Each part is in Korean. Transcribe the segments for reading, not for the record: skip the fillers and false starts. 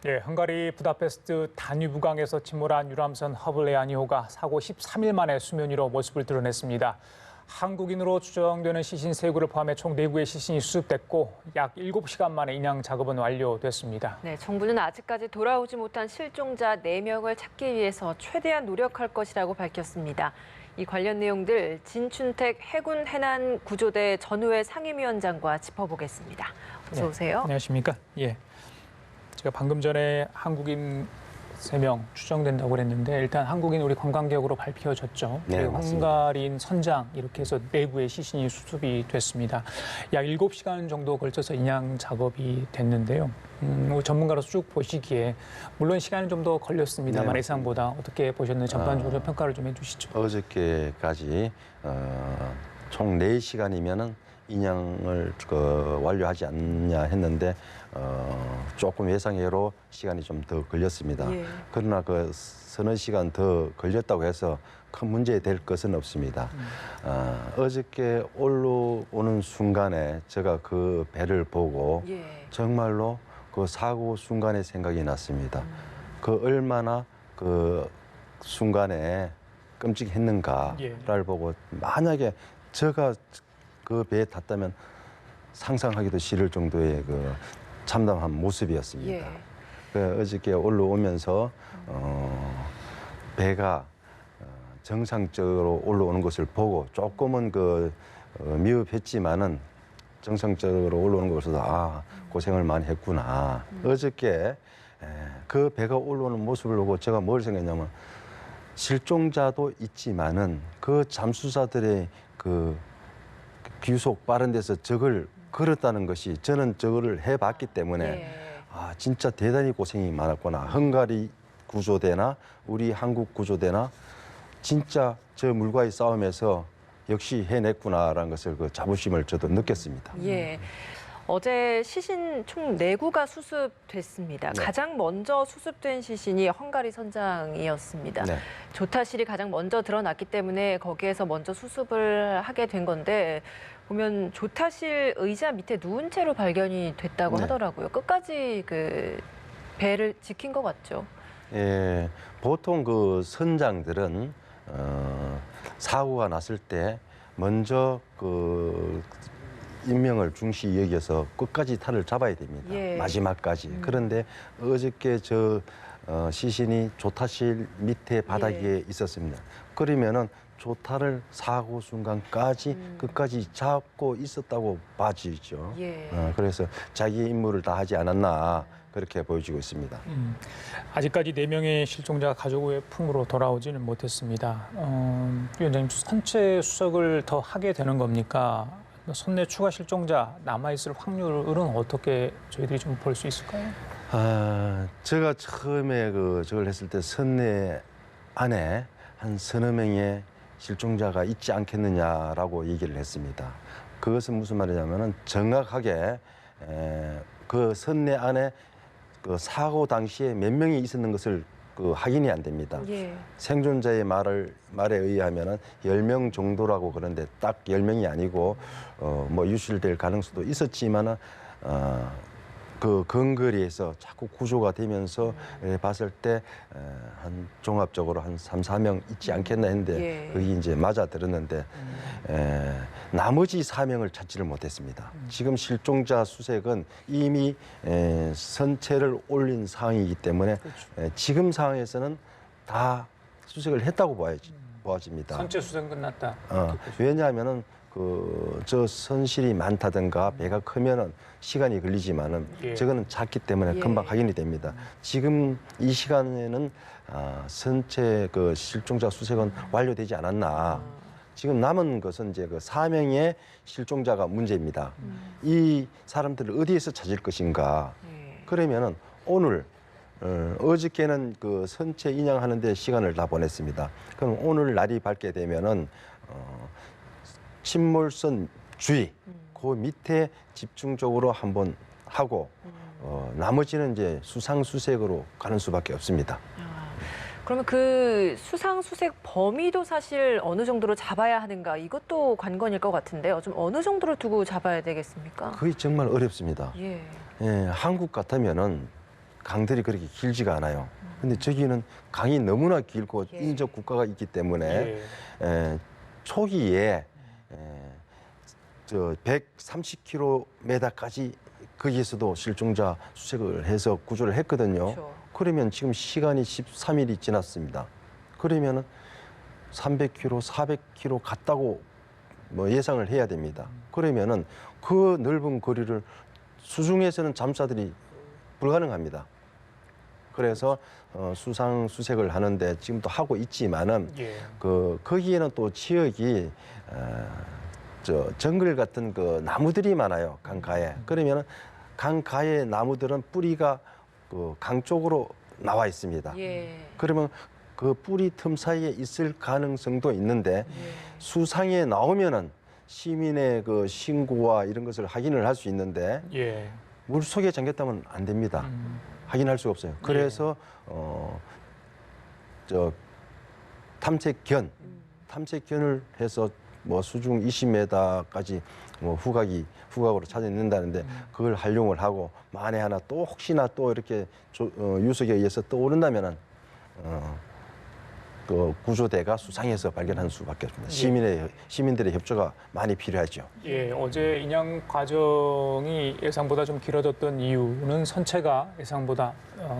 예, 헝가리 부다페스트 다뉴브강에서 침몰한 유람선 허블레 아니호가 사고 13일 만에 수면 위로 모습을 드러냈습니다. 한국인으로 추정되는 시신 3구를 포함해 총 4구의 시신이 수습됐고 약 7시간 만에 인양 작업은 완료됐습니다. 네, 정부는 아직까지 돌아오지 못한 실종자 4명을 찾기 위해서 최대한 노력할 것이라고 밝혔습니다. 이 관련 내용들 진춘택 해군 해난 구조대 전우회 상임위원장과 짚어보겠습니다. 어서 오세요. 네, 안녕하십니까? 예. 제가 방금 전에 한국인 3명 추정된다고 그랬는데 일단 한국인 우리 관광객으로 밝혀졌죠. 네, 그리고 맞습니다. 헝가리인 선장 이렇게 해서 4구의 시신이 수습이 됐습니다. 약 7시간 정도 걸쳐서 인양 작업이 됐는데요. 전문가로서 쭉 보시기에 물론 시간은 좀 더 걸렸습니다만 네, 예상보다 어떻게 보셨는지 전반적으로 평가를 좀 해주시죠. 어저께까지 총 4시간이면은 인양을 완료하지 않냐 했는데 조금 예상외로 시간이 좀 더 걸렸습니다. 예. 그러나 그 서너 시간 더 걸렸다고 해서 큰 문제 될 것은 없습니다. 어저께 올라오는 순간에 제가 그 배를 보고 예. 정말로 그 사고 순간에 생각이 났습니다. 그 얼마나 그 순간에 끔찍했는가를 예. 보고 만약에 제가 그 배에 탔다면 상상하기도 싫을 정도의 그 참담한 모습이었습니다. 예. 그 어저께 올라오면서 배가 정상적으로 올라오는 것을 보고 조금은 미흡했지만은 정상적으로 올라오는 것을 고생을 많이 했구나. 어저께 그 배가 올라오는 모습을 보고 제가 뭘 생각했냐면 실종자도 있지만은 그 잠수사들의 그 귀속 빠른 데서 저걸 걸었다는 것이 저는 저거를 해봤기 때문에 예. 진짜 대단히 고생이 많았구나. 헝가리 구조대나 우리 한국 구조대나 진짜 저 물과의 싸움에서 역시 해냈구나라는 것을 그 자부심을 저도 느꼈습니다. 예. 어제 시신 총 4구가 수습됐습니다. 네. 가장 먼저 수습된 시신이 헝가리 선장이었습니다. 네. 조타실이 가장 먼저 드러났기 때문에 거기에서 먼저 수습을 하게 된 건데 보면 조타실 의자 밑에 누운 채로 발견이 됐다고 네. 하더라고요. 끝까지 그 배를 지킨 것 같죠. 예, 보통 그 선장들은 사고가 났을 때 먼저 그 인명을 중시 여겨서 끝까지 탈을 잡아야 됩니다. 예. 마지막까지. 그런데 어저께 시신이 조타실 밑에 바닥에 있었습니다. 그러면은 조타를 사고 순간까지 끝까지 잡고 있었다고 봐지죠. 예. 그래서 자기 임무를 다 하지 않았나 그렇게 보여지고 있습니다. 아직까지 4명의 실종자가 가족의 품으로 돌아오지는 못했습니다. 위원장님, 선체 수색을 더 하게 되는 겁니까? 선내 추가 실종자 남아있을 확률은 어떻게 저희들이 좀 볼 수 있을까요? 제가 처음에 저걸 했을 때 선내 안에 한 서너 명의 실종자가 있지 않겠느냐라고 얘기를 했습니다. 그것은 무슨 말이냐면은 정확하게 그 선내 안에 그 사고 당시에 몇 명이 있었는 것을 확인이 안 됩니다. 예. 생존자의 말에 의하면은 10명 정도라고 그러는데 딱 10명이 아니고 뭐 유실될 가능성도 있었지만은 그 근거리에서 자꾸 구조가 되면서 봤을 때 한 종합적으로 한 3, 4명 있지 않겠나 했는데 예. 그게 이제 맞아 들었는데 나머지 4명을 찾지를 못했습니다. 지금 실종자 수색은 이미 선체를 올린 상황이기 때문에 지금 상황에서는 다 수색을 했다고 보아집니다. 선체 수색 끝났다. 왜냐하면은 저 선실이 많다든가 배가 크면은 시간이 걸리지만은 예. 저거는 작기 때문에 예. 금방 확인이 됩니다. 지금 이 시간에는 선체 실종자 수색은 완료되지 않았나. 지금 남은 것은 이제 4명의 실종자가 문제입니다. 이 사람들을 어디에서 찾을 것인가. 예. 그러면은 오늘 어저께는 선체 인양하는데 시간을 다 보냈습니다. 그럼 오늘 날이 밝게 되면은 침몰선 주위 그 밑에 집중적으로 한번 하고 나머지는 이제 수상 수색으로 가는 수밖에 없습니다. 그러면 그 수상 수색 범위도 사실 어느 정도로 잡아야 하는가 이것도 관건일 것 같은데요. 좀 어느 정도로 두고 잡아야 되겠습니까? 그게 정말 어렵습니다. 예. 예, 한국 같으면은 강들이 그렇게 길지가 않아요. 근데 저기는 강이 너무나 길고 예. 인접 국가가 있기 때문에 예. 초기에 저 130km까지 거기에서도 실종자 수색을 해서 구조를 했거든요. 그렇죠. 그러면 지금 시간이 13일이 지났습니다. 그러면은 300km, 400km 갔다고 뭐 예상을 해야 됩니다. 그러면은 그 넓은 거리를 수중에서는 잠수사들이 불가능합니다. 그래서 수상 수색을 하는데 지금도 하고 있지만은 예. 거기에는 또 지역이 저 정글 같은 그 나무들이 많아요, 강가에. 그러면은 강가의 나무들은 뿌리가 그 강 쪽으로 나와 있습니다. 예. 그러면 그 뿌리 틈 사이에 있을 가능성도 있는데 예. 수상에 나오면은 시민의 그 신고와 이런 것을 확인을 할 수 있는데 예. 물 속에 잠겼다면 안 됩니다. 확인할 수가 없어요. 그래서 저 탐색견을 해서 뭐 수중 20m까지 뭐 후각으로 찾아낸다는데 그걸 활용을 하고 만에 하나 또 혹시나 또 이렇게 유속에 의해서 떠오른다면은 그 구조대가 수상해서 발견할 수밖에 없습니다. 시민들의 협조가 많이 필요하죠. 예, 어제 인양 과정이 예상보다 좀 길어졌던 이유는 선체가 예상보다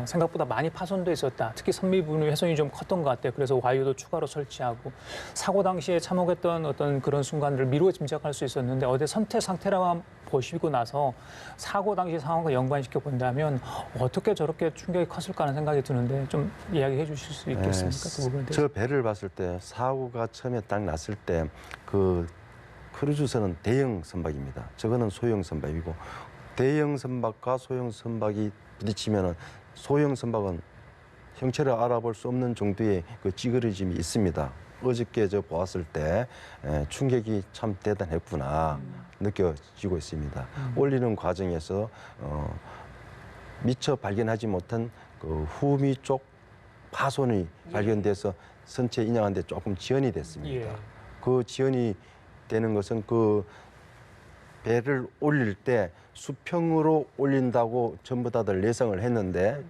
생각보다 많이 파손돼 있었다. 특히 선미 부분이 훼손이 좀 컸던 것 같아요. 그래서 와이어도 추가로 설치하고 사고 당시에 참혹했던 어떤 그런 순간들을 미루어 짐작할 수 있었는데 어제 선체 상태라만 보시고 나서 사고 당시 상황과 연관시켜 본다면 어떻게 저렇게 충격이 컸을까 하는 생각이 드는데 좀 이야기해 주실 수 있겠습니까? 그 부분에 대해서. 저 배를 봤을 때 사고가 처음에 딱 났을 때 그 크루즈선은 대형 선박입니다. 저거는 소형 선박이고 대형 선박과 소형 선박이 부딪히면은 소형 선박은 형체를 알아볼 수 없는 정도의 그 찌그러짐이 있습니다. 어저께 저 보았을 때 충격이 참 대단했구나 느껴지고 있습니다. 올리는 과정에서 미처 발견하지 못한 그 후미 쪽 파손이 발견돼서 선체 인양한 데 조금 지연이 됐습니다. 예. 그 지연이 되는 것은 그 배를 올릴 때 수평으로 올린다고 전부 다들 예상을 했는데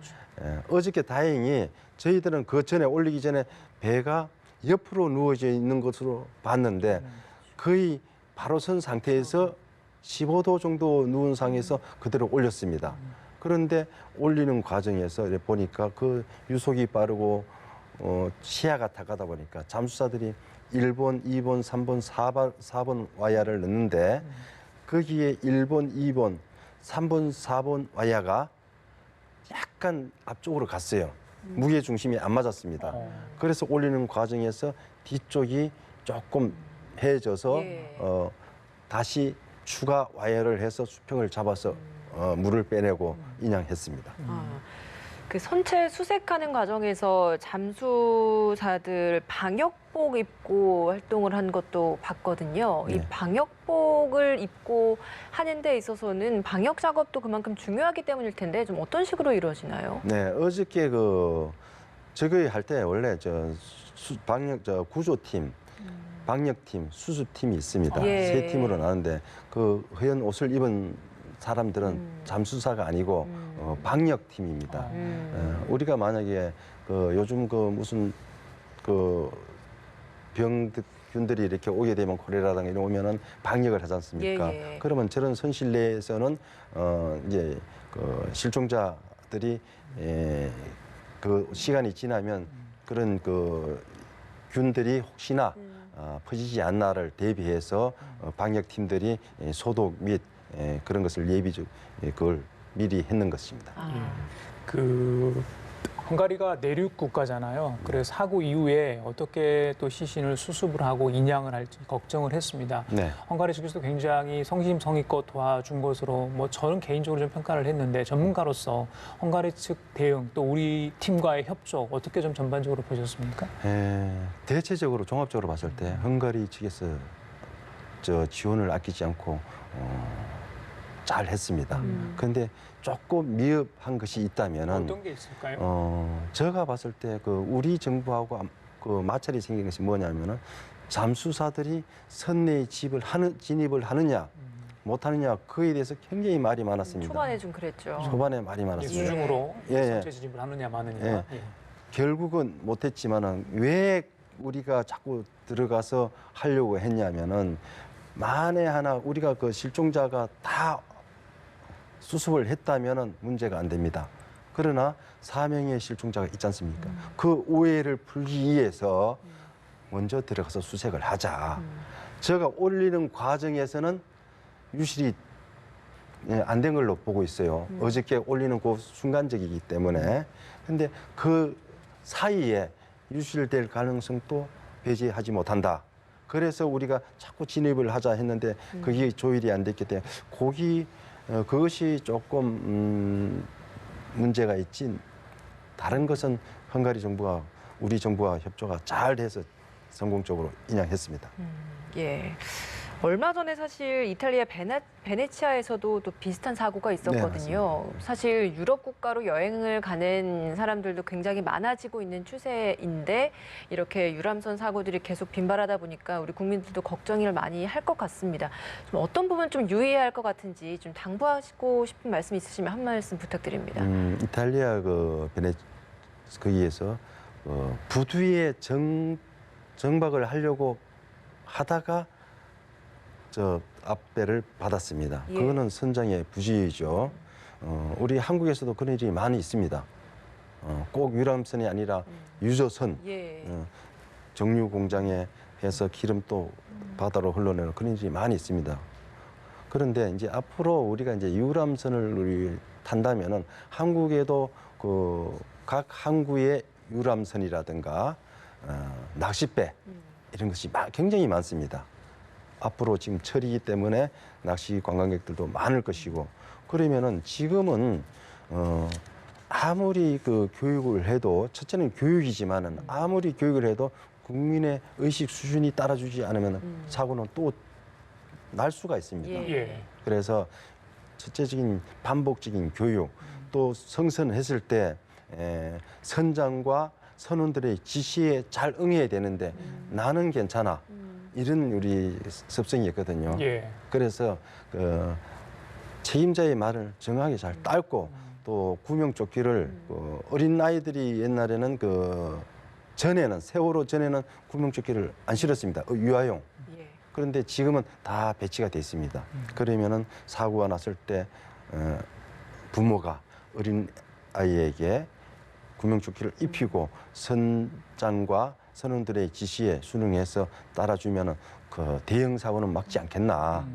어저께 다행히 저희들은 그 전에 올리기 전에 배가 옆으로 누워져 있는 것으로 봤는데 거의 바로 선 상태에서 15도 정도 누운 상에서 그대로 올렸습니다. 그런데 올리는 과정에서 보니까 그 유속이 빠르고 시야가 탁하다 보니까 잠수사들이 1번, 2번, 3번, 4번 와이어를 넣는데 거기에 1번, 2번, 3번, 4번 와이어가 약간 앞쪽으로 갔어요. 무게 중심이 안 맞았습니다. 그래서 올리는 과정에서 뒤쪽이 조금 해져서 예. 다시 추가 와이어를 해서 수평을 잡아서 물을 빼내고 인양했습니다. 그 선체 수색하는 과정에서 잠수사들 방역복 입고 활동을 한 것도 봤거든요. 이 네. 방역복을 입고 하는 데 있어서는 방역 작업도 그만큼 중요하기 때문일 텐데 좀 어떤 식으로 이루어지나요? 네, 어저께 저거 할 때 원래 방역 구조팀, 방역팀, 수습팀이 있습니다. 예. 세 팀으로 나는데 그 허연 옷을 입은 사람들은 잠수사가 아니고 방역팀입니다. 우리가 만약에 요즘 무슨 병균들이 이렇게 오게 되면 콜레라랑 이런 오면은 방역을 하지 않습니까? 예, 예. 그러면 저런 선실내에서는 이제 실종자들이 그 시간이 지나면 그런 균들이 혹시나 퍼지지 않나를 대비해서 방역팀들이 소독 및 그런 것을 그걸 미리 했는 것입니다. 그 헝가리가 내륙 국가잖아요. 그래서 사고 이후에 어떻게 또 시신을 수습을 하고 인양을 할지 걱정을 했습니다. 네. 헝가리 측에서도 굉장히 성심성의껏 도와준 것으로 뭐 저는 개인적으로 좀 평가를 했는데 전문가로서 헝가리 측 대응 또 우리 팀과의 협조 어떻게 좀 전반적으로 보셨습니까? 대체적으로 종합적으로 봤을 때 헝가리 측에서 지원을 아끼지 않고 잘 했습니다. 그런데 조금 미흡한 것이 있다면은 어떤 게 있을까요? 제가 봤을 때 우리 정부하고 마찰이 생긴 것이 뭐냐면은 잠수사들이 선내에 진입을 하느냐, 못하느냐 그에 대해서 굉장히 말이 많았습니다. 초반에 좀 그랬죠. 초반에 말이 예, 많았습니다. 수중으로 예, 예. 선체 진입을 하느냐 마느냐. 예. 예. 결국은 못했지만은 왜 우리가 자꾸 들어가서 하려고 했냐면은 만에 하나 우리가 그 실종자가 다 수습을 했다면은 문제가 안 됩니다. 그러나 4명의 실종자가 있지 않습니까? 그 오해를 풀기 위해서 먼저 들어가서 수색을 하자. 제가 올리는 과정에서는 유실이 안 된 걸로 보고 있어요. 어저께 올리는 그 순간적이기 때문에. 근데 그 사이에 유실될 가능성도 배제하지 못한다. 그래서 우리가 자꾸 진입을 하자 했는데 그게 조율이 안 됐기 때문에 그것이 조금 문제가 있지. 다른 것은 헝가리 정부가 우리 정부와 협조가 잘 돼서 성공적으로 인양했습니다. 예. 얼마 전에 사실 이탈리아 베네치아에서도 또 비슷한 사고가 있었거든요. 맞습니다. 사실 유럽 국가로 여행을 가는 사람들도 굉장히 많아지고 있는 추세인데 이렇게 유람선 사고들이 계속 빈발하다 보니까 우리 국민들도 걱정을 많이 할 것 같습니다. 좀 어떤 부분 좀 유의해야 할 것 같은지 좀 당부하시고 싶은 말씀 있으시면 한 말씀 부탁드립니다. 이탈리아 그 거기에서 부두에 정박을 하려고 하다가 저 앞배를 받았습니다. 예. 그거는 선장의 부주의죠. 우리 한국에서도 그런 일이 많이 있습니다. 꼭 유람선이 아니라 유조선, 예. 정유 공장에 해서 기름 또 바다로 흘러내는 그런 일이 많이 있습니다. 그런데 이제 앞으로 우리가 이제 유람선을 우리 탄다면은 한국에도 그 각 항구의 유람선이라든가 낚싯배 이런 것이 굉장히 많습니다. 앞으로 지금 철이기 때문에 낚시 관광객들도 많을 것이고 그러면은 지금은 아무리 그 교육을 해도 첫째는 교육이지만은 아무리 교육을 해도 국민의 의식 수준이 따라주지 않으면 사고는 또 날 수가 있습니다. 예. 예. 그래서 첫째적인 반복적인 교육 또 성선했을 때 선장과 선원들의 지시에 잘 응해야 되는데 나는 괜찮아 이런 우리 습성이었거든요. 예. 그래서 그 책임자의 말을 정확하게 잘 따르고 또 구명조끼를 어린 아이들이 옛날에는 그 전에는 세월호 전에는 구명조끼를 안 실었습니다. 유아용. 예. 그런데 지금은 다 배치가 돼 있습니다. 그러면은 사고가 났을 때 부모가 어린 아이에게 구명조끼를 입히고 선장과 선원들의 지시에 순응해서 따라주면은 그 대형 사고는 막지 않겠나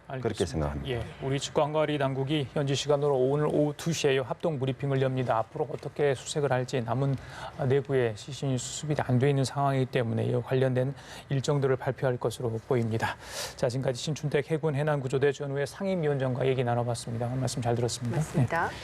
그렇게 알겠습니다. 생각합니다. 예, 우리 측광거리 당국이 현지 시간으로 오늘 오후 2시에 합동 브리핑을 엽니다. 앞으로 어떻게 수색을 할지 남은 내부의 시신이 수습이 안 돼 있는 상황이기 때문에 이와 관련된 일정들을 발표할 것으로 보입니다. 자, 지금까지 신춘택 해군 해난구조대 전후의 상임위원장과 얘기 나눠봤습니다. 오늘 말씀 잘 들었습니다. 맞습니다. 네.